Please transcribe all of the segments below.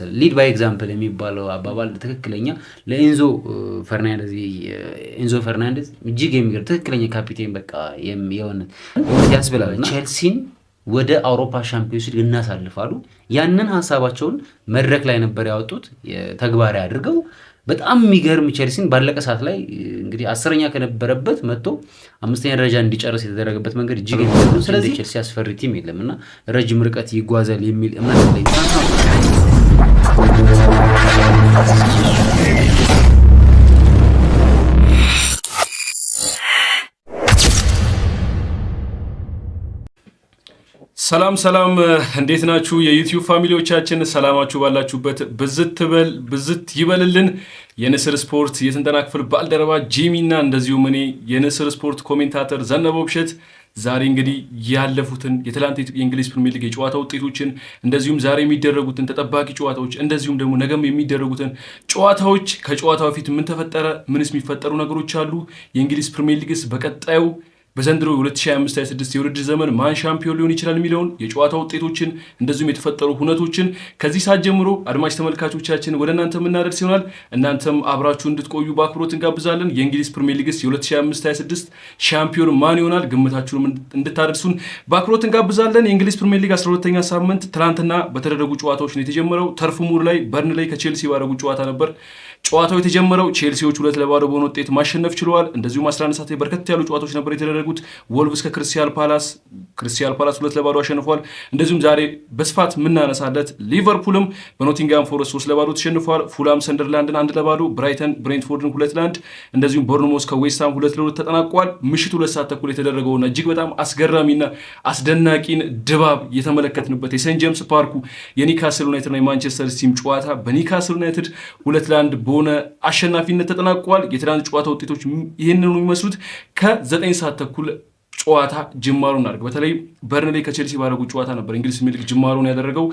ሊድ ባይ ኤግዛምፕል የሚባለው አባባል ትክክለኛ ለኤንዞ ፈርናንዴዝ እጅግ የሚገርም ትክክለኛ ካፒቴን በቃ የሆነ ያስብላል። ቼልሲን ወደ አውሮፓ ሻምፒዮንስ ሊግ እናሳልፋሉ። ያንን ሀሳባቸውን መድረክ ላይ ነበር ያወጡት፣ ተግባራዊ አድርገው በጣም የሚገርም ቼልሲን ባለቀ ሰዓት ላይ እንግዲህ 10ኛ ከነበረበት መጥቶ 5ኛ ደረጃ እንዲጨርስ የተደረገበት መንገድ እጅግ የሚገርም። ስለዚህ ቼልሲ አስፈሪ ቲም የለምና ረጅም ርቀት ይጓዛል የሚል እምነት ላይ ሰላም እንዴት ናችሁ? የዩቲዩብ ፋሚሊዎቻችን ሰላማችሁ ባላችሁበት ብዝት ይበልልን። የንስር ስፖርት የትንተና ክፍል ባልደረባ ጂሚና እንደዚሁም እኔ የንስር ስፖርት ኮሜንታተር ዘነበው ብሸት ዛሬ እንግዲህ ያለፉትን የትላንት የእንግሊዝ ፕሪሚየር ሊግ የጨዋታ ውጤቶችን እንደዚሁም ዛሬ የሚደረጉትን ተጠባቂ ጨዋታዎች እንደዚሁም ደግሞ ነገም የሚደረጉትን ጨዋታዎች ከጨዋታው በፊት ምን ተፈጠረ፣ ምንስ የሚፈጠሩ ነገሮች አሉ፣ የእንግሊዝ ፕሪሚየር ሊግስ በቀጣዩ በዘንድሮ 2025-26 የውድድር ዘመን ማን ሻምፒዮን ሊሆን ይችላል የሚለውን የጨዋታ ውጤቶችን እንደዚሁም የተፈጠሩ ሁነቶችን ከዚህ ሰዓት ጀምሮ አድማጭ ተመልካቾቻችን ወደ እናንተ የምናደርስ ይሆናል። እናንተም አብራችሁ እንድትቆዩ በአክብሮት እንጋብዛለን። የእንግሊዝ ፕሪሚየር ሊግስ የ2025-26 ሻምፒዮን ማን ይሆናል ግምታችሁንም እንድታደርሱን በአክብሮት እንጋብዛለን። የእንግሊዝ ፕሪሚየር ሊግ 12ኛ ሳምንት ትናንትና በተደረጉ ጨዋታዎች ነው የተጀመረው። ተርፍ ሙር ላይ በርንሌይ ከቼልሲ ባደረጉ ጨዋታ ነበር ጨዋታው የተጀመረው። ቼልሲዎች 2-0 በሆነ ውጤት ማሸነፍ ችለዋል። እንደዚሁም 11 ሰዓት ላይ በርከት ያሉ ጨዋታዎች ነበር የተደረጉት። ወልቭስ ከክሪስታል ፓላስ 2-0 አሸንፏል። እንደዚሁም ዛሬ በስፋት የምናነሳለት ሊቨርፑልም በኖቲንጋም ፎረስት 3-0 ተሸንፏል። ፉላም ሰንደርላንድን 1-0፣ ብራይተን ብሬንትፎርድን 2-1፣ እንደዚሁም ቦርንሞስ ከዌስትሃም 2-2 ተጠናቋል። ምሽቱ 2 ሰዓት ተኩል የተደረገውና እጅግ በጣም አስገራሚና አስደናቂን ድባብ የተመለከትንበት የሴንት ጄምስ ፓርኩ የኒካስል ዩናይትድና የማንቸስተር ሲቲም ጨዋታ በኒካስል ዩናይትድ 2-1 በሆነ አሸናፊነት ተጠናቋል። የትናንት ጨዋታ ውጤቶች ይህንኑ የሚመስሉት ከ9 ሰዓት ተኩል ጨዋታ ጅማሩን አድርግ በተለይ በርንሌይ ከቼልሲ ባደረጉ ጨዋታ ነበር እንግሊዝ ፕሪሚየር ሊግ ጅማሩን ያደረገው።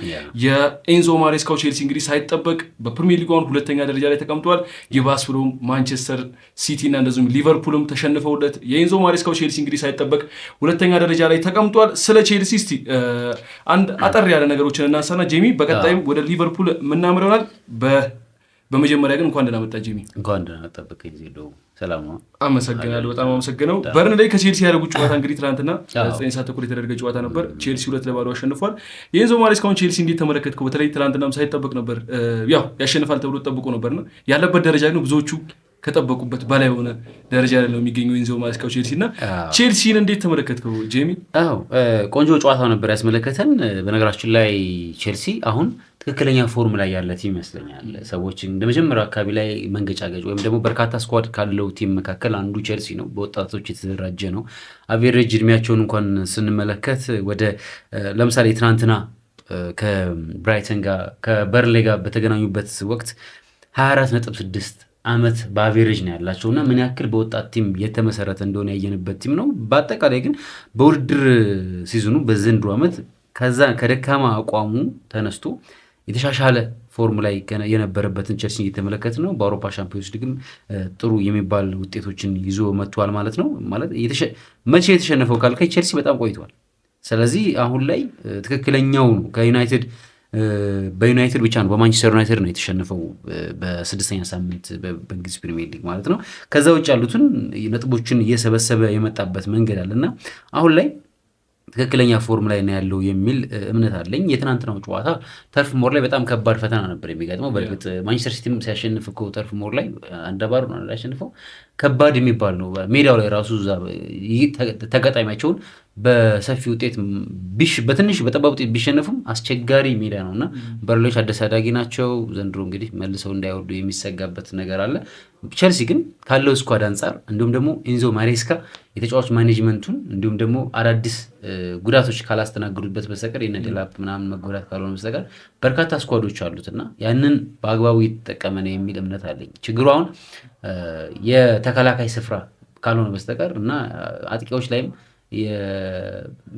የኤንዞ ማሬስካው ቼልሲ እንግዲህ ሳይጠበቅ በፕሪሚየር ሊግ አሁን 2ኛ ደረጃ ላይ ተቀምጧል። ይባስ ብሎም ማንቸስተር ሲቲ እና እንደዚሁም ሊቨርፑልም ተሸንፈውለት የኤንዞ ማሬስካው ቼልሲ እንግዲህ ሳይጠበቅ 2ኛ ደረጃ ላይ ተቀምጧል። ስለ ቼልሲ እስቲ አንድ አጠር ያለ ነገሮችን እናንሳና ጄሚ በቀጣይም ወደ ሊቨርፑል የምናምር ይሆናል። በመጀመሪያ ግን እንኳን ደህና መጣ ጄሚ። እንኳን ደህና ጠብቀኝ ዜዶ። ሰላም ነው። አመሰግናለሁ። በጣም አመሰግነው። በርንሌይ ከቼልሲ ያደረጉት ጨዋታ እንግዲህ ትናንትና 9 ሰዓት ተኩል የተደረገ ጨዋታ ነበር። ቼልሲ 2-0 አሸንፏል። የኤንዞ ማሬስካውን ቼልሲ እንዴት ተመለከትከው? በተለይ ትናንትናም ሳይጠበቅ ነበር ያው ያሸንፋል ተብሎ ተጠብቆ ነበርና ያለበት ደረጃ ግን ብዙዎቹ ከጠበቁበት በላይ የሆነ ደረጃ ላይ ነው የሚገኘው ኤንዞ ማሬስካው ቼልሲ እና ቼልሲን እንዴት ተመለከትከው ጄሚ? ቆንጆ ጨዋታ ነበር ያስመለከተን። በነገራችን ላይ ቼልሲ አሁን ትክክለኛ ፎርም ላይ ያለ ቲም ይመስለኛል። ሰዎች እንደ መጀመሪያው አካባቢ ላይ መንገጫገጭ ወይም ደግሞ በርካታ ስኳድ ካለው ቲም መካከል አንዱ ቼልሲ ነው። በወጣቶች የተደራጀ ነው። አቬሬጅ እድሜያቸውን እንኳን ስንመለከት ወደ ለምሳሌ ትናንትና ከብራይተን ጋር ከበርንሌይ ጋር በተገናኙበት ወቅት 24.6 ዓመት በአቬሬጅ ነው ያላቸው እና ምን ያክል በወጣት ቲም የተመሰረተ እንደሆነ ያየንበት ቲም ነው። በአጠቃላይ ግን በውድድር ሲዝኑ በዘንድሮ ዓመት ከዛ ከደካማ አቋሙ ተነስቶ የተሻሻለ ፎርም ላይ የነበረበትን ቼልሲ እየተመለከት ነው። በአውሮፓ ሻምፒዮንስ ሊግም ጥሩ የሚባል ውጤቶችን ይዞ መጥቷል ማለት ነው። ማለት መቼ የተሸነፈው ካልከኝ ቼልሲ በጣም ቆይቷል። ስለዚህ አሁን ላይ ትክክለኛው ነው በዩናይትድ ብቻ ነው በማንቸስተር ዩናይትድ ነው የተሸነፈው በ6ኛ ሳምንት በእንግሊዝ ፕሪሚየር ሊግ ማለት ነው። ከዛ ውጭ ያሉትን ነጥቦችን እየሰበሰበ የመጣበት መንገድ አለና አሁን ላይ ትክክለኛ ፎርም ላይ ነው ያለው የሚል እምነት አለኝ። የትናንትናው ጨዋታ ተርፍ ሞር ላይ በጣም ከባድ ፈተና ነበር የሚገጥመው። በእርግጥ ማንቸስተር ሲቲም ሲያሸንፍ እኮ ተርፍ ሞር ላይ 1-0 ነው ያሸንፈው። ከባድ የሚባል ነው። ሜዳው ላይ ራሱ ተጋጣሚያቸውን በሰፊ ውጤት በትንሽ በጠባብ ውጤት ቢሸነፉም አስቸጋሪ ሜዳ ነው እና በርንሌዮች አደሳዳጊ ናቸው። ዘንድሮ እንግዲህ መልሰው እንዳይወርዱ የሚሰጋበት ነገር አለ። ቼልሲ ግን ካለው ስኳድ አንጻር እንዲሁም ደግሞ ኤንዞ ማሬስካ የተጫዋች ማኔጅመንቱን እንዲሁም ደግሞ አዳዲስ ጉዳቶች ካላስተናገዱበት በስተቀር የነደላፕ ምናምን መጎዳት ካልሆነ በስተቀር በርካታ ስኳዶች አሉትና ያንን በአግባቡ የተጠቀመ ነው የሚል እምነት አለኝ። ችግሩ አሁን የተከላካይ ስፍራ ካልሆነ በስተቀር እና አጥቂዎች ላይም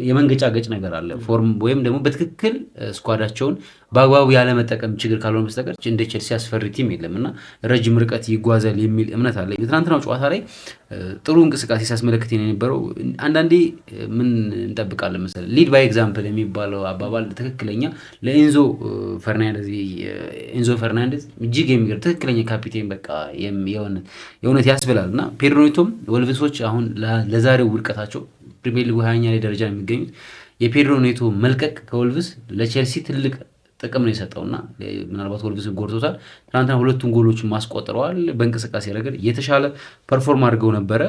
የመንገጫገጭ ነገር አለ ፎርም ወይም ደግሞ በትክክል ስኳዳቸውን በአግባቡ ያለመጠቀም ችግር ካልሆነ በስተቀር እንደ ቼልሲ አስፈሪ ቲም የለም እና ረጅም ርቀት ይጓዛል የሚል እምነት አለ። የትናንትናው ጨዋታ ላይ ጥሩ እንቅስቃሴ ሲያስመለክት የነበረው አንዳንዴ ምን እንጠብቃለን መሰለህ ሊድ ባይ ኤግዛምፕል የሚባለው አባባል ትክክለኛ ለኤንዞ ፈርናንዴዝ እጅግ የሚገርም ትክክለኛ ካፒቴን በቃ የእውነት ያስብላል እና ፔድሮ ኔቶም ወልቭሶች አሁን ለዛሬው ውድቀታቸው ፕሪሚየር ሊጉ 20ኛ ላይ ደረጃ ነው የሚገኙት። የፔድሮ ኔቶ መልቀቅ ከወልቭስ ለቼልሲ ትልቅ ጥቅም ነው የሰጠውና ምናልባት ወልቭስን ጎድቶታል። ትናንትና 2 ጎሎችን ማስቆጥረዋል። በእንቅስቃሴ ረገድ የተሻለ ፐርፎርም አድርገው ነበረ።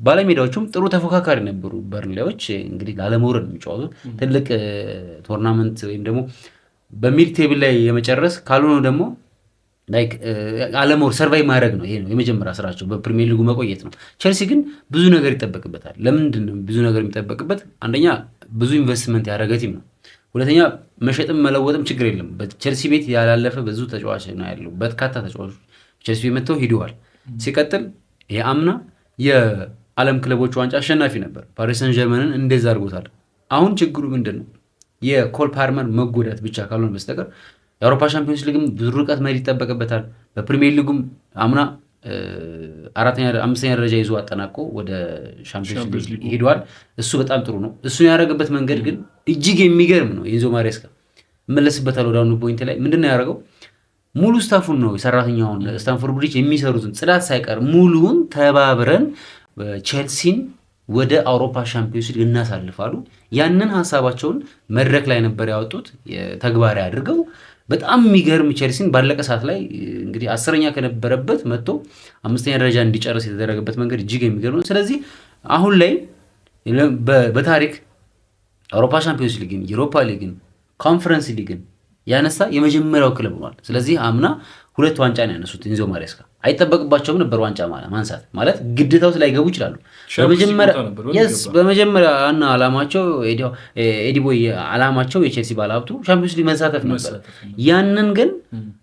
ባለሜዳዎቹም ጥሩ ተፎካካሪ ነበሩ። በርንሌዎች እንግዲህ ላለመውረድ ነው የሚጫወቱት ትልቅ ቶርናመንት ወይም ደግሞ በሚድ ቴብል ላይ የመጨረስ ካልሆነ ደግሞ ላይክ አለመውረድ ሰርቫይቭ ማድረግ ነው። ይሄ ነው የመጀመሪያ ስራቸው፣ በፕሪሚየር ሊጉ መቆየት ነው። ቼልሲ ግን ብዙ ነገር ይጠበቅበታል። ለምንድን ነው ብዙ ነገር የሚጠበቅበት? አንደኛ ብዙ ኢንቨስትመንት ያደረገ ቲም ነው። ሁለተኛ መሸጥም መለወጥም ችግር የለም። በቼልሲ ቤት ያላለፈ ብዙ ተጫዋች ነው ያለው። በርካታ ተጫዋቾች ቼልሲ ቤት መጥተው ሂደዋል። ሲቀጥል የአምና የዓለም ክለቦች ዋንጫ አሸናፊ ነበር። ፓሪስ ሰን ጀርመንን እንደዛ አድርጎታል። አሁን ችግሩ ምንድን ነው? የኮል ፓልመር መጎዳት ብቻ ካልሆነ በስተቀር የአውሮፓ ሻምፒዮንስ ሊግም ብዙ ርቀት መሄድ ይጠበቅበታል። በፕሪሚየር ሊጉም አምና 5ኛ ደረጃ ይዞ አጠናቆ ወደ ሻምፒዮንስ ሊግ ሄዷል። እሱ በጣም ጥሩ ነው። እሱን ያደረገበት መንገድ ግን እጅግ የሚገርም ነው። ኤንዞ ማሬስካ እመለስበታል። ወደ አሁኑ ፖይንት ላይ ምንድን ነው ያደረገው? ሙሉ ስታፉን ነው የሰራተኛውን ስታንፎርድ ብሪጅ የሚሰሩትን ጽዳት ሳይቀር ሙሉውን ተባብረን ቼልሲን ወደ አውሮፓ ሻምፒዮንስ ሊግ እናሳልፋሉ። ያንን ሀሳባቸውን መድረክ ላይ ነበር ያወጡት፣ ተግባራዊ አድርገው በጣም የሚገርም ቼልሲን ባለቀ ሰዓት ላይ እንግዲህ 10ኛ ከነበረበት መጥቶ 5ኛ ደረጃ እንዲጨርስ የተደረገበት መንገድ እጅግ የሚገርም ነው። ስለዚህ አሁን ላይ በታሪክ አውሮፓ ሻምፒዮንስ ሊግን፣ ዩሮፓ ሊግን፣ ኮንፈረንስ ሊግን ያነሳ የመጀመሪያው ክለብ ሆኗል። ስለዚህ አምና 2 ዋንጫ ነው ያነሱት ኤንዞ ማሬስካ። አይጠበቅባቸውም ነበር ዋንጫ ማንሳት ማለት ግዴታው ላይ ገቡ ይችላሉ። በመጀመሪያ እና አላማቸው ኤዲቦይ አላማቸው የቼልሲ ባለሀብቱ ሻምፒዮንስ ሊግ መሳተፍ ነበር። ያንን ግን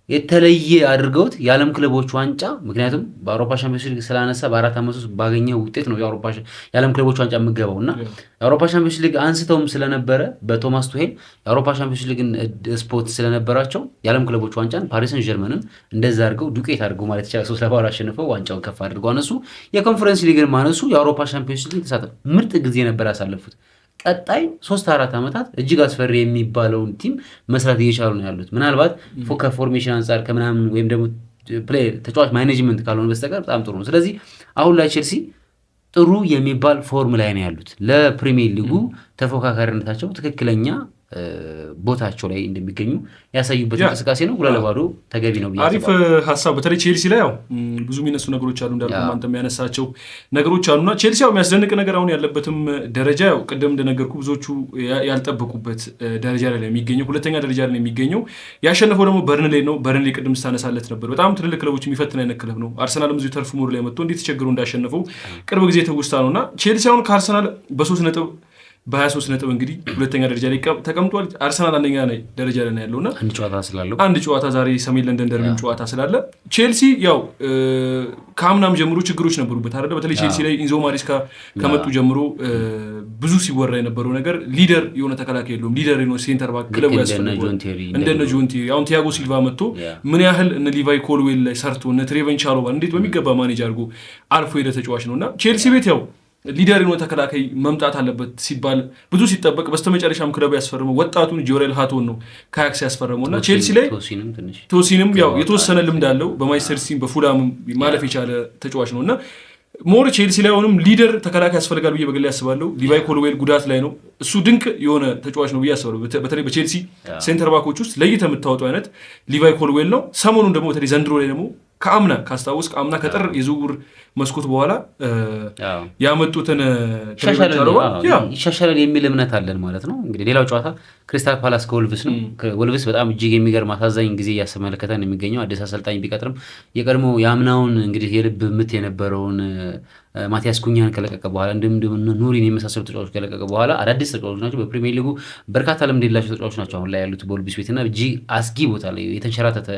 የተለየ አድርገውት የዓለም ክለቦች ዋንጫ ምክንያቱም በአውሮፓ ሻምፒዮንስ ሊግ ስላነሳ በ4 ዓመት ውስጥ ባገኘው ውጤት ነው የዓለም ክለቦች ዋንጫ የምገባው እና የአውሮፓ ሻምፒዮንስ ሊግ አንስተውም ስለነበረ በቶማስ ቱሄል የአውሮፓ ሻምፒዮንስ ሊግን ስፖርት ስለነበራቸው የዓለም ክለቦች ዋንጫን ፓሪስ ሰን ጀርመንን እንደዛ አድርገው ዱቄት አድርገው ማለት ይቻላል 3-4 አሸንፈው ዋንጫውን ከፍ አድርገው አነሱ። የኮንፈረንስ ሊግን ማነሱ የአውሮፓ ሻምፒዮንስ ሊግ ተሳተፉ። ምርጥ ጊዜ ነበር ያሳለፉት። ቀጣይ 3-4 ዓመታት እጅግ አስፈሪ የሚባለውን ቲም መስራት እየቻሉ ነው ያሉት። ምናልባት ከፎርሜሽን አንጻር ከምናምን ወይም ደግሞ ተጫዋች ማኔጅመንት ካልሆነ በስተቀር በጣም ጥሩ ነው። ስለዚህ አሁን ላይ ቼልሲ ጥሩ የሚባል ፎርም ላይ ነው ያሉት። ለፕሪሚየር ሊጉ ተፎካካሪነታቸው ትክክለኛ ቦታቸው ላይ እንደሚገኙ ያሳዩበት እንቅስቃሴ ነው። 2-0 ተገቢ ነው ብዬ አሪፍ ሀሳብ። በተለይ ቼልሲ ላይ ያው ብዙ የሚነሱ ነገሮች አሉ እንዳልኩ አንተ የሚያነሳቸው ነገሮች አሉና ቼልሲ ያው የሚያስደንቅ ነገር አሁን ያለበትም ደረጃ ያው ቅድም እንደነገርኩ ብዙዎቹ ያልጠበቁበት ደረጃ ላይ ነው የሚገኘው። 2ኛ ደረጃ ላይ ነው የሚገኘው። ያሸነፈው ደግሞ በርንሌ ነው። በርንሌ ቅድም ስታነሳለት ነበር በጣም ትልልቅ ክለቦች የሚፈትን አይነት ክለብ ነው። አርሰናልም እዚሁ ተርፍ ሙር ላይ መጥቶ እንዴት ተቸግሮ እንዳሸነፈው ቅርብ ጊዜ ትውስታ ነውና ቼልሲ አሁን ከአርሰናል በ3 ነጥብ በ23 ነጥብ እንግዲህ 2ኛ ደረጃ ላይ ተቀምጧል። አርሰናል 1ኛ ደረጃ ላይ ያለውና አንድ ጨዋታ ዛሬ ሰሜን ለንደን ደርቢም ጨዋታ ስላለ ቼልሲ ያው ከአምናም ጀምሮ ችግሮች ነበሩበት አይደል? በተለይ ቼልሲ ላይ ኢንዞ ማሬስካ ከመጡ ጀምሮ ብዙ ሲወራ የነበረው ነገር ሊደር የሆነ ተከላካይ የለውም፣ ሊደር የሆነ ሴንተር ባክ ክለቡ ያስፈልጋል። እንደነ ጆን ቴሪ አሁን ቲያጎ ሲልቫ መጥቶ ምን ያህል እነ ሊቫይ ኮልዌል ላይ ሰርቶ እነ ትሬቨን ቻሎባ እንዴት በሚገባ ማኔጅ አድርጎ አልፎ ሄደ ተጫዋች ነውና ቼልሲ ቤት ያው ሊደር የሆነ ተከላካይ መምጣት አለበት ሲባል ብዙ ሲጠበቅ በስተመጨረሻም ክለቡ ያስፈረመው ወጣቱን ጆሬል ሃቶን ነው ከአያክስ ያስፈረመውና ቼልሲ ላይ ቶሲንም ያው የተወሰነ ልምድ አለው በማንቸስተር ሲቲ በፉላም ማለፍ የቻለ ተጫዋች ነውና ሞር ቼልሲ ላይ አሁንም ሊደር ተከላካይ ያስፈልጋል ብዬ በግሌ ያስባለሁ። ሊቫይ ኮልዌል ጉዳት ላይ ነው፣ እሱ ድንቅ የሆነ ተጫዋች ነው ብዬ አስባለሁ። በተለይ በቼልሲ ሴንተር ባኮች ውስጥ ለይተህ የምታወጣው አይነት ሊቫይ ኮልዌል ነው። ሰሞኑን ደግሞ በተለይ ዘንድሮ ላይ ደግሞ ከአምና ካስታወስ ከአምና ከጥር የዝውውር መስኮት በኋላ ያመጡትን ይሻሻላል የሚል እምነት አለን ማለት ነው። እንግዲህ ሌላው ጨዋታ ክሪስታል ፓላስ ከወልቭስ ነው። ወልቭስ በጣም እጅግ የሚገርም አሳዛኝ ጊዜ እያስመለከተን የሚገኘው አዲስ አሰልጣኝ ቢቀጥርም የቀድሞ የአምናውን እንግዲህ የልብ ምት የነበረውን ማቲያስ ኩኛን ከለቀቀ በኋላ እንዲሁም ኑሪን የመሳሰሉ ተጫዋቾች ከለቀቀ በኋላ አዳዲስ ተጫዋቾች ናቸው። በፕሪሚየር ሊጉ በርካታ ልምድ የሌላቸው ተጫዋቾች ናቸው አሁን ላይ ያሉት በወልቭስ ቤትና እጅግ አስጊ ቦታ ላይ የተንሸራተተ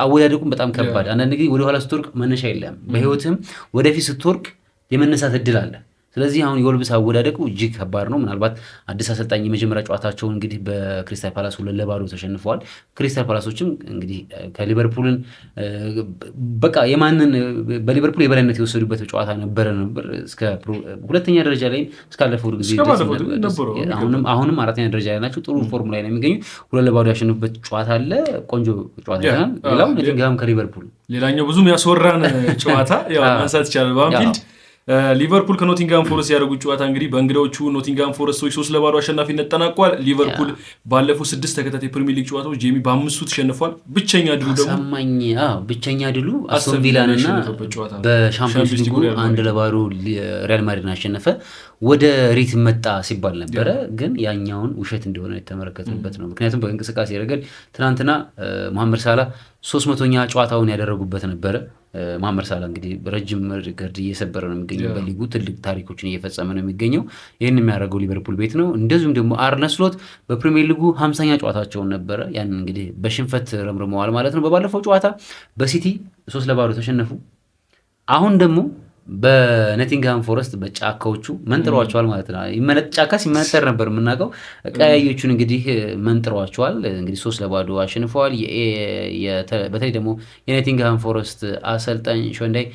አወዳደቁም በጣም ከባድ። አንዳንድ ጊዜ ወደኋላ ስትወርቅ መነሻ የለም። በህይወትም ወደፊት ስትወርቅ የመነሳት እድል አለ። ስለዚህ አሁን የወልብስ አወዳደቁ እጅግ ከባድ ነው። ምናልባት አዲስ አሰልጣኝ የመጀመሪያ ጨዋታቸውን እንግዲህ በክሪስታል ፓላስ 2-0 ተሸንፈዋል። ክሪስታል ፓላሶችም እንግዲህ ከሊቨርፑልን በቃ የማንን በሊቨርፑል የበላይነት የወሰዱበት ጨዋታ ነበር እስከ ሁለተኛ ደረጃ ላይ እስካለፈው ጊዜ አሁንም አራተኛ ደረጃ ላይ ናቸው። ጥሩ ፎርም ላይ ነው የሚገኙ። 2-0 ያሸንፉበት ጨዋታ አለ። ቆንጆ ጨዋታ ይላል። ሌላው ኖቲንግሃም ከሊቨርፑል ሌላኛው ብዙም ያስወራን ጨዋታ ያው ማንሳት ይቻላል በአንፊልድ ሊቨርፑል ከኖቲንግሃም ፎረስት ያደረጉት ጨዋታ እንግዲህ በእንግዳዎቹ ኖቲንግሃም ፎረስቶች 3-0 አሸናፊነት ተጠናቋል። ሊቨርፑል ባለፉት 6 ተከታታይ ፕሪሚየር ሊግ ጨዋታዎች ጄሚ በ5 ተሸንፏል። ብቸኛ ድሉ ደግሞ ብቸኛ ድሉ አስቶን ቪላንና በሻምፒዮንስ ሊጉ 1-0 ሪያል ማድሪድን አሸነፈ። ወደ ሪት መጣ ሲባል ነበረ፣ ግን ያኛውን ውሸት እንደሆነ የተመለከትንበት ነው። ምክንያቱም በእንቅስቃሴ ረገድ ትናንትና መሐመድ ሳላ 300ኛ ጨዋታውን ያደረጉበት ነበረ። መሐመድ ሳላ እንግዲህ ረጅም ሪከርድ እየሰበረ ነው የሚገኘው በሊጉ ትልቅ ታሪኮችን እየፈጸመ ነው የሚገኘው። ይህን የሚያደርገው ሊቨርፑል ቤት ነው። እንደዚሁም ደግሞ አርነ ስሎት በፕሪሚየር ሊጉ 50ኛ ጨዋታቸውን ነበረ። ያን እንግዲህ በሽንፈት ረምርመዋል ማለት ነው። በባለፈው ጨዋታ በሲቲ 3-0 ተሸነፉ። አሁን ደግሞ በኖቲንግሃም ፎረስት በጫካዎቹ መንጥረዋቸዋል ማለት ነው። ጫካ ሲመነጠር ነበር የምናውቀው። ቀያዮቹን እንግዲህ መንጥረዋቸዋል። እንግዲህ 3-0 አሸንፈዋል። በተለይ ደግሞ የኖቲንግሃም ፎረስት አሰልጣኝ ሾንዳይ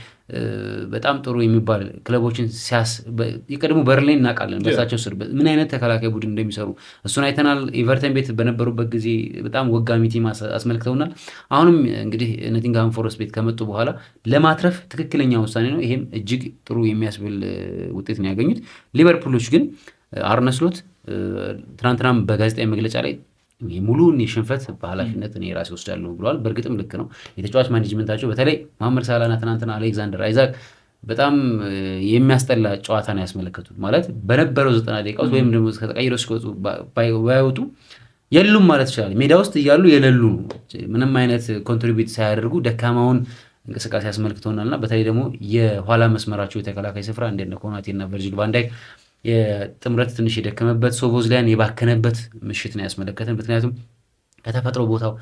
በጣም ጥሩ የሚባል ክለቦችን የቀድሞ በርንሌይን እናውቃለን። በሳቸው ስር ምን አይነት ተከላካይ ቡድን እንደሚሰሩ እሱን አይተናል። ኤቨርተን ቤት በነበሩበት ጊዜ በጣም ወጋሚ ቲም አስመልክተውናል። አሁንም እንግዲህ ኖቲንግሃም ፎረስት ቤት ከመጡ በኋላ ለማትረፍ ትክክለኛ ውሳኔ ነው። ይሄም እጅግ ጥሩ የሚያስብል ውጤት ነው ያገኙት። ሊቨርፑሎች ግን አርነ ስሎት ትናንትናም በጋዜጣዊ መግለጫ ላይ ሙሉን የሽንፈት በኃላፊነት እኔ ራሴ ወስዳለሁ ብለዋል። በእርግጥም ልክ ነው። የተጫዋች ማኔጅመንታቸው በተለይ መሐመድ ሳላና ትናንትና አሌክዛንደር አይዛክ በጣም የሚያስጠላ ጨዋታ ነው ያስመለከቱት። ማለት በነበረው 90 ደቂቃ ውስጥ ወይም ደግሞ ከተቀይረው እስኪወጡ ባይወጡ የሉም ማለት ይችላል። ሜዳ ውስጥ እያሉ የሌሉ ምንም አይነት ኮንትሪቢዩት ሳያደርጉ ደካማውን እንቅስቃሴ ያስመልክተውናልና በተለይ ደግሞ የኋላ መስመራቸው የተከላካይ ስፍራ እንደነ ኮናቴና ቨርጂል ቫን ዳይክ የጥምረት ትንሽ የደከመበት ሶቦዝላያን የባከነበት ምሽት ነው ያስመለከተን። ምክንያቱም ከተፈጥሮ ቦታው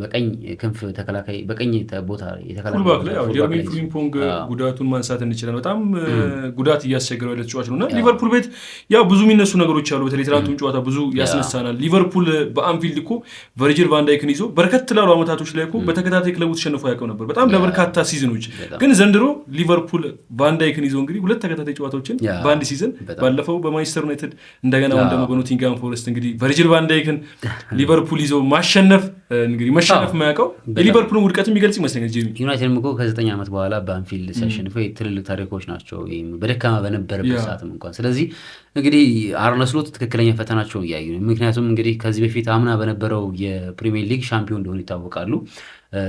በቀኝ ክንፍ ተከላካይ በቀኝ ቦታ የተከላካይ ጀርሚ ፍሪምፖንግ ጉዳቱን ማንሳት እንችላለን። በጣም ጉዳት እያስቸገረው ያለ ተጫዋች ነውና ሊቨርፑል ቤት ያው ብዙ የሚነሱ ነገሮች አሉ። በተለይ ትናንቱም ጨዋታ ብዙ ያስነሳናል። ሊቨርፑል በአንፊልድ እኮ ቨርጂል ቫን ዳይክን ይዞ በርከት ላሉ አመታቶች ላይ እኮ በተከታታይ ክለቡ ተሸንፎ ያውቀው ነበር በጣም ለበርካታ ሲዝኖች። ግን ዘንድሮ ሊቨርፑል ቫን ዳይክን ይዞ እንግዲህ 2 ተከታታይ ጨዋታዎችን በአንድ ሲዝን ባለፈው በማንቸስተር ዩናይትድ እንደገና ደግሞ በኖቲንግሃም ፎረስት እንግዲህ ቨርጂል ቫን ዳይክን ሊቨርፑል ይዞ ማሸነፍ እንግዲህ መሸነፍ ማያውቀው የሊቨርፑልን ውድቀት የሚገልጽ ይመስለኛል። ጄሚ ዩናይትድ እኮ ከ9 ዓመት በኋላ በአንፊልድ ሲያሸንፈው ትልልቅ ታሪኮች ናቸው በደካማ በነበረበት ሰዓትም እንኳን። ስለዚህ እንግዲህ አርነ ስሎት ትክክለኛ ፈተናቸውን እያዩ ነው። ምክንያቱም እንግዲህ ከዚህ በፊት አምና በነበረው የፕሪሚየር ሊግ ሻምፒዮን እንደሆኑ ይታወቃሉ።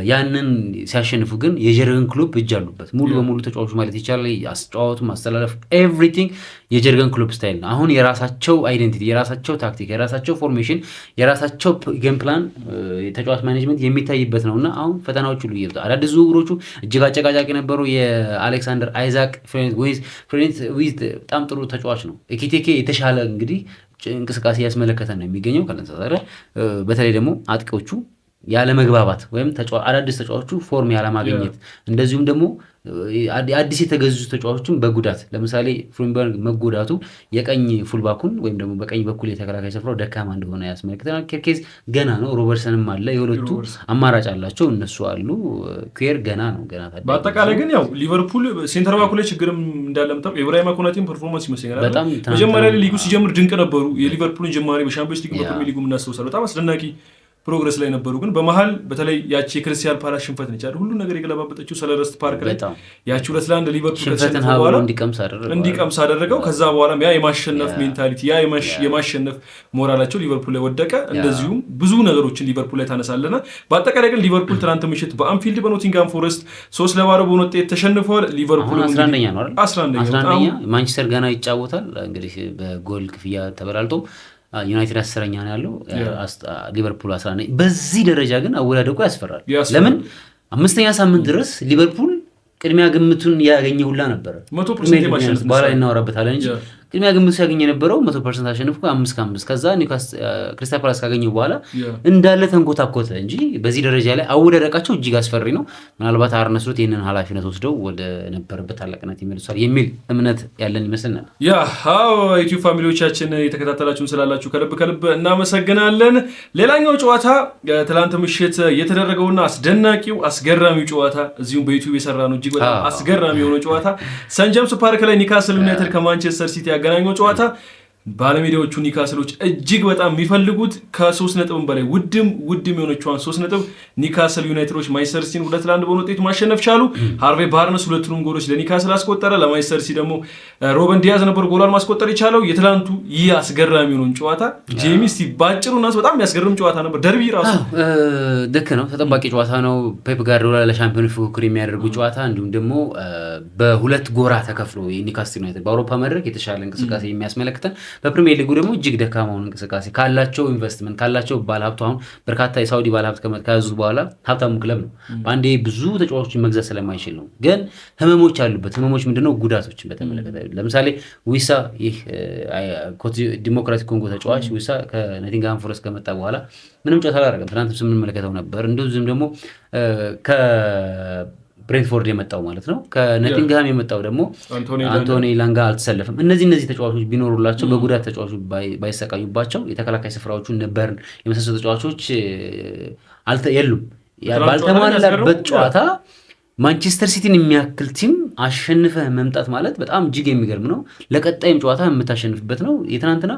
ያንን ሲያሸንፉ ግን የጀርገን ክሎፕ እጅ አሉበት ሙሉ በሙሉ ተጫዋቹ ማለት ይቻላል። አስተጫዋቱ፣ ማስተላለፍ፣ ኤቭሪቲንግ የጀርገን ክሎፕ ስታይል ነው። አሁን የራሳቸው አይደንቲቲ፣ የራሳቸው ታክቲክ፣ የራሳቸው ፎርሜሽን፣ የራሳቸው ጌም ፕላን የተጫዋች ማኔጅመንት የሚታይበት ነውና አሁን ፈተናዎቹ ሁሉ ይይዙ። አዳዲስ ዝውውሮቹ እጅግ አጨቃጫቂ ነበሩ። የአሌክሳንደር አይዛክ ፍሬንት በጣም ጥሩ ተጫዋች ነው። ኤኪቴኬ የተሻለ እንግዲህ እንቅስቃሴ ያስመለከተ ነው የሚገኘው ከለንሳሳረ በተለይ ደግሞ አጥቂዎቹ ያለ መግባባት ወይም አዳዲስ ተጫዋቾቹ ፎርም ያለ ማግኘት እንደዚሁም ደግሞ አዲስ የተገዙ ተጫዋቾችን በጉዳት ለምሳሌ ፍሪምበርግ መጎዳቱ የቀኝ ፉልባኩን ወይም ደግሞ በቀኝ በኩል የተከላካይ ስፍራው ደካማ እንደሆነ ያስመለክተናል። ኬርኬዝ ገና ነው፣ ሮበርትሰንም አለ። የሁለቱ አማራጭ አላቸው እነሱ አሉ። ኩዌር ገና ነው ገና ታዲያ። በአጠቃላይ ግን ያው ሊቨርፑል ሴንተር ባኩ ላይ ችግርም እንዳለምጣው ኢብራሂማ ኮናቴም ፐርፎርማንስ ይመስለኛል በጣም መጀመሪያ ላይ ሊጉ ሲጀምር ድንቅ ነበሩ። የሊቨርፑልን ጀማሪ በሻምፒዮንስ ሊግ በፕሪሚየር ሊጉ እናስታውሳለን። በጣም አስደናቂ ፕሮግረስ ላይ ነበሩ። ግን በመሃል በተለይ ያቺ የክሪስታል ፓላስ ሽንፈት ነች አይደል ሁሉ ነገር የገለባበጠችው ሰለረስት ፓርክ ላይ ያቺ 2-1 ሊቨርፑል ከተሸነፈ በኋላ እንዲቀምስ አደረገው። ከዛ በኋላ ያ የማሸነፍ ሜንታሊቲ ያ የማሸነፍ ሞራላቸው ሊቨርፑል ላይ ወደቀ። እንደዚሁም ብዙ ነገሮችን ሊቨርፑል ላይ ታነሳለና በአጠቃላይ ግን ሊቨርፑል ትናንት ምሽት በአንፊልድ በኖቲንግሃም ፎረስት 3-0 በሆነ ውጤት ተሸንፈዋል። ሊቨርፑል 11ኛ ነው አይደል 11ኛ ማንቸስተር ገና ይጫወታል እንግዲህ በጎል ክፍያ ተበላልጦ ዩናይትድ 10ኛ ነው ያለው ሊቨርፑል 11ኛ። በዚህ ደረጃ ግን አወዳደቁ ያስፈራል። ለምን 5ኛ ሳምንት ድረስ ሊቨርፑል ቅድሚያ ግምቱን ያገኘ ሁላ ነበር 100% የማሸነፍ በኋላ እናወራበታለን እንጂ ቅድሚያ ግምት ሲያገኝ የነበረው 100% አሸንፎ 5-5 ከዛ ክሪስታል ፓላስ ካገኘው በኋላ እንዳለ ተንኮታኮተ እንጂ በዚህ ደረጃ ላይ አወዳደቃቸው እጅግ አስፈሪ ነው። ምናልባት አርነ ስሎት ይህንን ኃላፊነት ወስደው ወደ ነበረበት ታላቅነት ይመልሳል የሚል እምነት ያለን ይመስልናል። ዩቲዩብ ፋሚሊዎቻችን የተከታተላችሁን ስላላችሁ ከልብ እናመሰግናለን። ሌላኛው ጨዋታ ትላንት ምሽት የተደረገውና አስደናቂው አስገራሚው ጨዋታ እዚሁም በዩቲዩብ የሰራ ነው። እጅግ በጣም አስገራሚ የሆነው ጨዋታ ሰን ጄምስ ፓርክ ላይ ኒውካስል ዩናይትድ ከማንቸስተር ሲቲ ያገናኘው ጨዋታ ባለሜዳዎቹ ኒውካስሎች እጅግ በጣም የሚፈልጉት ከ3 ነጥብ በላይ ውድም የሆነችዋን 3 ነጥብ ኒውካስል ዩናይትዶች ማንቸስተር ሲቲን 2-1 በሆነ ውጤት ማሸነፍ ቻሉ። ሃርቬ ባርነስ ሁለቱንም ጎሎች ለኒውካስል አስቆጠረ። ለማንቸስተር ሲቲ ደግሞ ሮበን ዲያዝ ነበር ጎሏን ማስቆጠር የቻለው። የትላንቱ ይህ አስገራሚ የሆነውን ጨዋታ ጄሚ እስቲ ባጭሩ ናስ በጣም የሚያስገርም ጨዋታ ነበር። ደርቢ ራሱ ልክ ነው፣ ተጠባቂ ጨዋታ ነው። ፔፕ ጋርዲዮላ ለሻምፒዮን ፉክክር የሚያደርጉ ጨዋታ እንዲሁም ደግሞ በሁለት ጎራ ተከፍሎ ኒውካስል ዩናይትድ በአውሮፓ መድረክ የተሻለ እንቅስቃሴ የሚያስመለክተን በፕሪሚየር ሊጉ ደግሞ እጅግ ደካማውን እንቅስቃሴ ካላቸው ኢንቨስትመንት ካላቸው ባለሀብቱ አሁን በርካታ የሳውዲ ባለሀብት ከያዙ በኋላ ሀብታሙ ክለብ ነው። በአንዴ ብዙ ተጫዋቾችን መግዛት ስለማይችል ነው። ግን ህመሞች አሉበት። ህመሞች ምንድነው? ጉዳቶችን በተመለከተ ለምሳሌ ዊሳ ይህ ዲሞክራቲክ ኮንጎ ተጫዋች ዊሳ ከኖቲንግሃም ፎረስት ከመጣ በኋላ ምንም ጨዋታ አላደረገም። ትናንት ስንመለከተው ነበር። እንደዚህም ደግሞ ብሬንትፎርድ የመጣው ማለት ነው። ከኖቲንግሃም የመጣው ደግሞ አንቶኒ ኢላንጋ አልተሰለፈም። እነዚህ ተጫዋቾች ቢኖሩላቸው በጉዳት ተጫዋቾች ባይሰቃዩባቸው የተከላካይ ስፍራዎቹን ነበርን የመሳሰሉ ተጫዋቾች የሉም። ባልተሟላበት ጨዋታ ማንቸስተር ሲቲን የሚያክል ቲም አሸንፈ መምጣት ማለት በጣም እጅግ የሚገርም ነው። ለቀጣይም ጨዋታ የምታሸንፍበት ነው። የትናንትና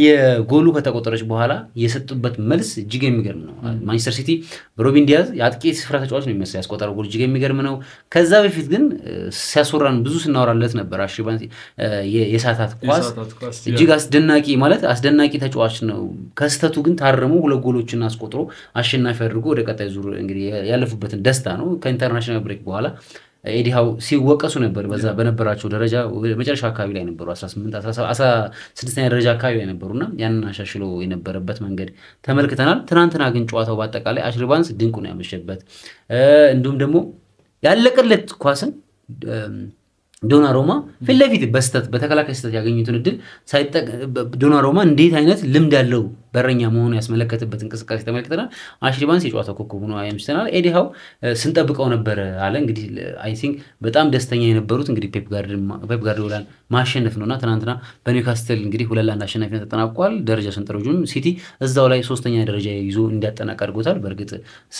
የጎሉ ከተቆጠረች በኋላ የሰጡበት መልስ እጅግ የሚገርም ነው። ማንቸስተር ሲቲ በሮቢን ዲያዝ የአጥቂ ስፍራ ተጫዋች ነው የሚመስለው ያስቆጠረው ጎል እጅግ የሚገርም ነው። ከዛ በፊት ግን ሲያስወራን ብዙ ስናወራለት ነበር። አሽባን የሳታት ኳስ እጅግ አስደናቂ ማለት አስደናቂ ተጫዋች ነው። ከስተቱ ግን ታረሙ 2 ጎሎችን አስቆጥሮ አሸናፊ አድርጎ ወደ ቀጣይ ዙር እንግዲህ ያለፉበትን ደስታ ነው። ከኢንተርናሽናል ብሬክ በኋላ ኤዲሃው ሲወቀሱ ነበር። በዛ በነበራቸው ደረጃ መጨረሻ አካባቢ ላይ ነበሩ 16ኛ ደረጃ አካባቢ ላይ ነበሩና ያንን አሻሽሎ የነበረበት መንገድ ተመልክተናል። ትናንትና ግን ጨዋታው በአጠቃላይ አሽሊ ባርንስ ድንቁን ያመሸበት እንዲሁም ደግሞ ያለቀለት ኳስን ዶናሩማ ፊት ለፊት በተከላካይ ስህተት ያገኙትን እድል ዶናሩማ እንዴት አይነት ልምድ ያለው በረኛ መሆኑ ያስመለከተበት እንቅስቃሴ ተመልክተናል። አሽሊ ባርንስ የጨዋታ ኮከብ ሆኖ አምስተናል። ኤዲሃው ስንጠብቀው ነበር አለ። እንግዲህ አይ ቲንክ በጣም ደስተኛ የነበሩት እንግዲህ ፔፕ ጋርዲዮላን ማሸነፍ ነውና ትናንትና በኒውካስትል እንግዲህ 2-1 አሸናፊነት ተጠናቋል። ደረጃ ሰንጠረዡን ሲቲ እዛው ላይ 3ኛ ደረጃ ይዞ እንዲያጠናቅ አድርጎታል። በእርግጥ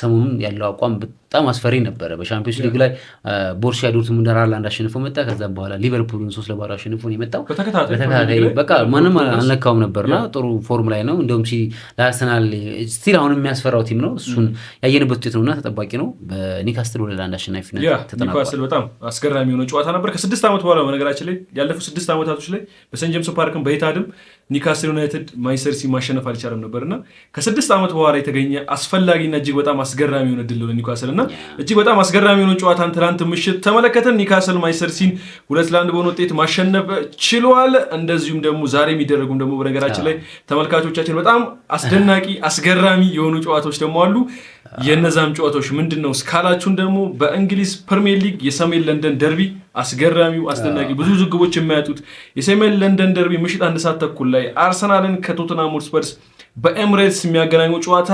ሰሞኑን ያለው አቋም በጣም አስፈሪ ነበረ። በሻምፒዮንስ ሊግ ላይ ቦሩሲያ ዶርትሙንድ 4-1 አሸንፎ መጣ። ከዛ በኋላ ሊቨርፑልን 3-0 አሸንፎ ነው የመጣው። በተከታታይ በቃ ማንም አልነካውም ነበርና ጥሩ ፎርም ላይ ነው። እንደውም ለአርሰናል ስቲል አሁን የሚያስፈራው ቲም ነው። እሱን ያየንበት ውጤት ነውና ተጠባቂ ነው። በኒውካስትል 2-1 አሸናፊነት ተጠናቋል። ኒውካስትል በጣም አስገራሚ የሆነ ጨዋታ ነበር። ከ6 ዓመት በኋላ በነገራችን ላይ ያለፉት 6 ዓመታቶች ላይ በሰን ጄምስ ፓርክም በኢታድም ኒውካስትል ዩናይትድ ማንቸስተር ሲቲ ማሸነፍ አልቻለም ነበርና ከ6 ዓመት በኋላ የተገኘ አስፈላጊና እጅግ በጣም አስገራሚ የሆነ ድል ነው ኒውካስትል እና እጅግ በጣም አስገራሚ የሆነ ጨዋታን ትናንት ምሽት ተመለከተን። ኒውካስትል ማንቸስተር ሲቲን 2-1 በሆነ ውጤት ማሸነፍ ችሏል። እንደዚሁም ደግሞ ዛሬ የሚደረጉም ደግሞ በነገራችን ላይ ተመልካቾቻችን በጣም አስደናቂ አስገራሚ የሆኑ ጨዋታዎች ደግሞ አሉ። የነዛም ጨዋታዎች ምንድነው እስካላችሁን ደግሞ በእንግሊዝ ፕሪሚየር ሊግ የሰሜን ለንደን ደርቢ አስገራሚው አስደናቂ ብዙ ዝግቦች የሚያጡት የሰሜን ለንደን ደርቢ ምሽት 1 ሰዓት ተኩል ላይ አርሰናልን ከቶተንሃም ሆትስፐርስ በኤምሬትስ የሚያገናኘው ጨዋታ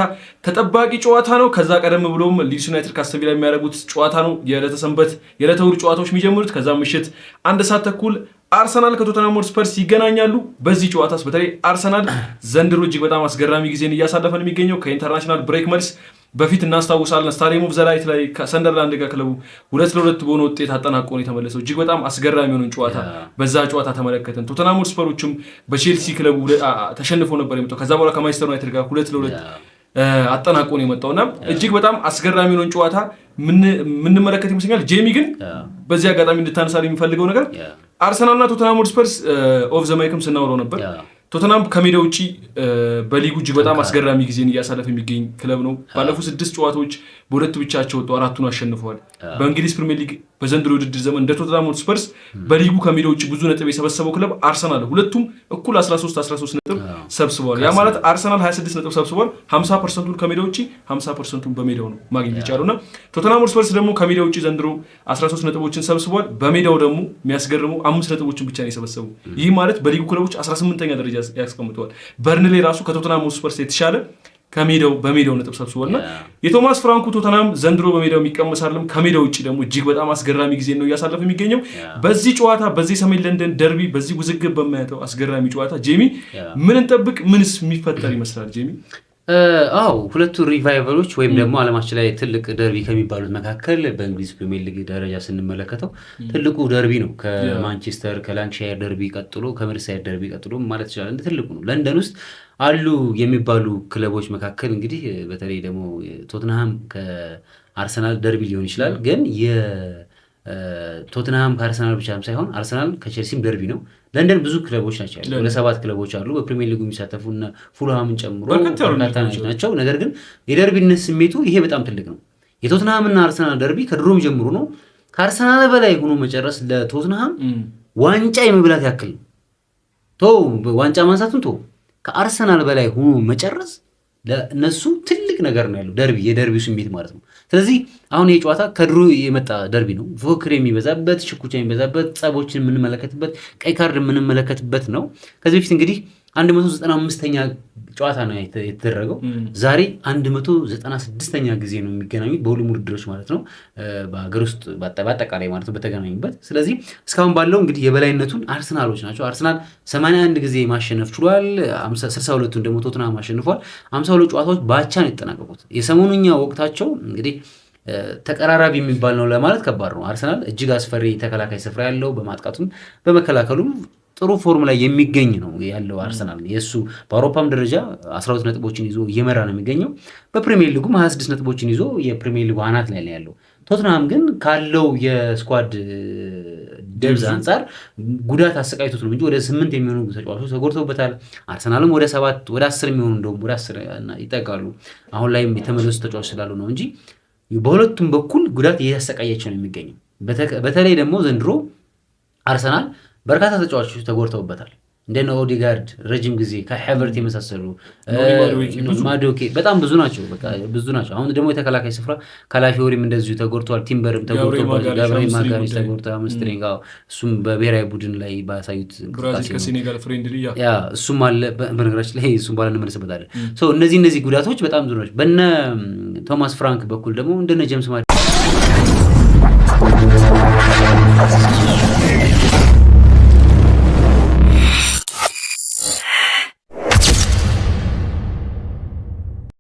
ተጠባቂ ጨዋታ ነው። ከዛ ቀደም ብሎም ሊድስ ዩናይትድ ከአስተን ቪላ የሚያደርጉት ጨዋታ ነው። የዕለተ ሰንበት የዕለተ እሑድ ጨዋታዎች የሚጀምሩት ከዛ ምሽት 1 ሰዓት ተኩል አርሰናል ከቶተንሃም ሆትስፐርስ ይገናኛሉ። በዚህ ጨዋታስ በተለይ አርሰናል ዘንድሮ እጅግ በጣም አስገራሚ ጊዜን እያሳለፈ ነው የሚገኘው። ከኢንተርናሽናል ብሬክ መልስ በፊት እናስታውሳለን ስታዲየም ኦፍ ዘ ላይት ላይ ከሰንደርላንድ ጋር ክለቡ 2-2 በሆነ ውጤት አጠናቆ ነው የተመለሰው። እጅግ በጣም አስገራሚ የሆነን ጨዋታ በዛ ጨዋታ ተመለከተን። ቶተንሃም ሆትስፐሮችም በቼልሲ ክለቡ ተሸንፎ ነበር የመጣው። ከዛ በኋላ ከማንቸስተር ዩናይትድ ጋር 2-2 አጠናቆ ነው የመጣውና እጅግ በጣም አስገራሚ የሆነን ጨዋታ ምንመለከት ይመስለኛል። ጄሚ ግን በዚህ አጋጣሚ እንድታነሳል የሚፈልገው ነገር አርሰናልና ቶተንሃም ሆትስፐርስ ኦፍ ዘ ማይክም ስናወራው ነበር። ቶተንሃም ከሜዳ ውጪ በሊጉ እጅግ በጣም አስገራሚ ጊዜን እያሳለፈ የሚገኝ ክለብ ነው። ባለፉት 6 ጨዋታዎች በ2 ብቻቸው ወጡ፣ 4ቱን አሸንፈዋል። በእንግሊዝ ፕሪሚየር ሊግ በዘንድሮ ውድድር ዘመን እንደ ቶተንሃም ሆትስፐርስ በሊጉ ከሜዳ ውጪ ብዙ ነጥብ የሰበሰበው ክለብ አርሰናል፣ ሁለቱም እኩል 13 ነጥብ ሰብስቧል። ያ ማለት አርሰናል 26 ነጥብ ሰብስቧል። 50% ከሜዳው ውጪ 50% በሜዳው ነው ማግኘት የቻለውና ቶተንሃም ሆትስፐርስ ደግሞ ከሜዳው ውጪ ዘንድሮ 13 ነጥቦችን ሰብስቧል። በሜዳው ደግሞ የሚያስገርመው 5 ነጥቦችን ብቻ ነው የሰበሰቡ። ይህ ማለት በሊጉ ክለቦች 18ኛ ደረጃ ያስቀምጠዋል። በርንሌ ራሱ ከቶተንሃም ሆትስፐርስ የተሻለ በሜዳው ነጥብ ሰብስቧልና የቶማስ ፍራንኩ ቶተንሃም ዘንድሮ በሜዳው የሚቀመስ አይደለም። ከሜዳው ውጪ ደግሞ እጅግ በጣም አስገራሚ ጊዜ ነው እያሳለፈ የሚገኘው። በዚህ ጨዋታ በዚህ ሰሜን ለንደን ደርቢ በዚህ ውዝግብ በማያተው አስገራሚ ጨዋታ ጄሚ ምን እንጠብቅ? ምንስ የሚፈጠር ይመስላል ጄሚ? ሁለቱ ሪቫይቨሎች ወይም ደግሞ ዓለማችን ላይ ትልቅ ደርቢ ከሚባሉት መካከል በእንግሊዝ ፕሪሚየር ሊግ ደረጃ ስንመለከተው ትልቁ ደርቢ ነው። ከማንቸስተር ከላንካሻየር ደርቢ ቀጥሎ ከመርሳይድ ደርቢ ቀጥሎ ማለት ይችላል እንደ ትልቁ ነው። ለንደን ውስጥ አሉ የሚባሉ ክለቦች መካከል እንግዲህ በተለይ ደግሞ ቶትንሃም ከአርሰናል ደርቢ ሊሆን ይችላል። ግን የቶትንሃም ከአርሰናል ብቻም ሳይሆን አርሰናል ከቼልሲም ደርቢ ነው። ለንደን ብዙ ክለቦች ናቸው ያሉ፣ ወደ 7 ክለቦች አሉ በፕሪሚየር ሊጉ የሚሳተፉ እና ፉልሃምን ጨምሮ በርካታ ናቸው። ነገር ግን የደርቢነት ስሜቱ ይሄ በጣም ትልቅ ነው። የቶትንሃምና አርሰናል ደርቢ ከድሮም ጀምሮ ነው። ከአርሰናል በላይ ሆኖ መጨረስ ለቶትንሃም ዋንጫ የመብላት ያክል ነው። ዋንጫ ማንሳቱን ከአርሰናል በላይ ሆኖ መጨረስ ለእነሱ ትልቅ ነገር ነው ያለው የደርቢው ስሜት ማለት ነው። ስለዚህ አሁን ይህ ጨዋታ ከድሮ የመጣ ደርቢ ነው። ፉክክር የሚበዛበት፣ ሽኩቻ የሚበዛበት፣ ጸቦችን የምንመለከትበት፣ ቀይ ካርድ የምንመለከትበት ነው። ከዚህ በፊት እንግዲህ 195ኛ ጨዋታ ነው የተደረገው። ዛሬ 196ኛ ጊዜ ነው የሚገናኙት በሁሉም ውድድሮች ማለት ነው፣ በሀገር ውስጥ በአጠቃላይ ማለት ነው በተገናኙበት። ስለዚህ እስካሁን ባለው እንግዲህ የበላይነቱን አርሰናሎች ናቸው። አርሰናል 81 ጊዜ ማሸነፍ ችሏል። 62ቱን ደግሞ ቶትንሃም አሸንፏል። 52 ጨዋታዎች በአቻ ነው የተጠናቀቁት። የሰሞኑኛ ወቅታቸው እንግዲህ ተቀራራቢ የሚባል ነው ለማለት ከባድ ነው። አርሰናል እጅግ አስፈሪ ተከላካይ ስፍራ ያለው፣ በማጥቃቱም በመከላከሉም ጥሩ ፎርም ላይ የሚገኝ ነው ያለው አርሰናል። የእሱ በአውሮፓም ደረጃ 12 ነጥቦችን ይዞ እየመራ ነው የሚገኘው። በፕሪሚየር ሊጉም 26 ነጥቦችን ይዞ የፕሪሚየር ሊጉ አናት ላይ ያለው። ቶትንሃም ግን ካለው የስኳድ ደብዝ አንጻር ጉዳት አሰቃይቶት ነው እንጂ ወደ 8 የሚሆኑ ተጫዋቾች ተጎድተውበታል። አርሰናልም ወደ 7 ወደ 10 የሚሆኑ እንደውም ወደ 10 ይጠጋሉ። አሁን ላይም የተመለሱ ተጫዋቾች ስላሉ ነው እንጂ በሁለቱም በኩል ጉዳት እያሰቃያቸው ነው የሚገኘው። በተለይ ደግሞ ዘንድሮ አርሰናል በርካታ ተጫዋቾች ተጎድተውበታል። እንደነ ኦዲጋርድ ረጅም ጊዜ ከሄቨርት የመሳሰሉ ማዶኬ በጣም ብዙ ናቸው። አሁን ደግሞ የተከላካይ ስፍራ ካላፊዮሪም እንደዚሁ ተጎድተዋል። ቲምበርም ተጎድተዋል። ጋብርኤል ማጋሪስ ተጎድተዋል። አምስትሪንግ እሱም በብሔራዊ ቡድን ላይ ባሳዩት ከሴኔጋል ፍሬንድሊ እሱም አለ። በነገራችን ላይ እሱም ባላ እንመለስበታለን። እነዚህ ጉዳቶች በጣም ብዙ ናቸው። በነ ቶማስ ፍራንክ በኩል ደግሞ እንደነ ጄምስ